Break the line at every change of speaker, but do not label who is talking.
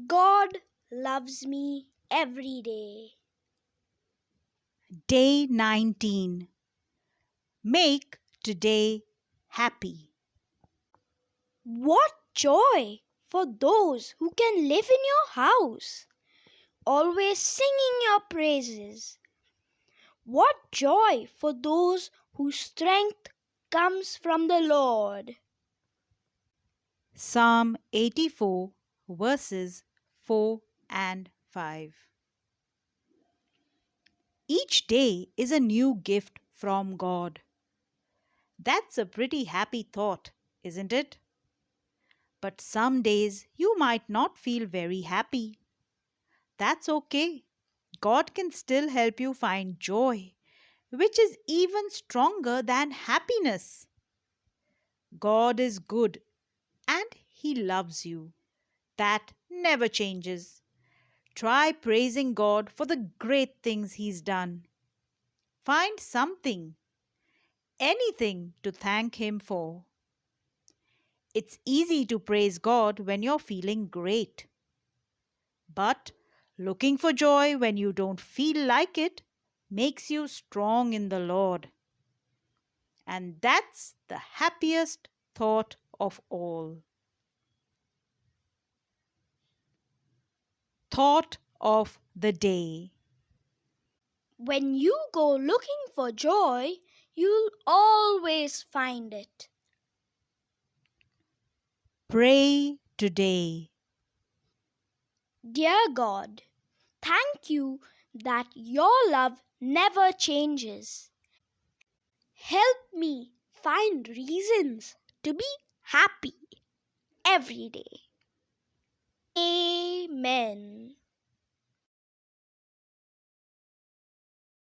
God loves me every day.
Day 19. Make today happy.
What joy for those who can live in your house, always singing your praises. What joy for those whose strength comes from the Lord.
Psalm 84 verses 4 and 5. Each day is a new gift from God. That's a pretty happy thought, isn't it? But some days you might not feel very happy. That's okay. God can still help you find joy, which is even stronger than happiness. God is good and He loves you. That never changes. Try praising God for the great things He's done. Find something, anything to thank Him for. It's easy to praise God when you're feeling great. But looking for joy when you don't feel like it makes you strong in the Lord. And that's the happiest thought of all. Thought of the day.
When you go looking for joy, you'll always find it.
Pray today.
Dear God, thank you that your love never changes. Help me find reasons to be happy every day. Amen.